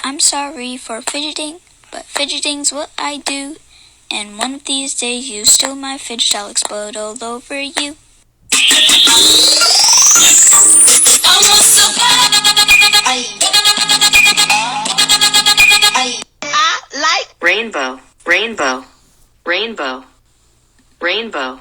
I'm sorry for fidgeting, but fidgeting's what I do. And one of these days you steal my fidget, I'll explode all over you. I like rainbow, rainbow, rainbow, rainbow.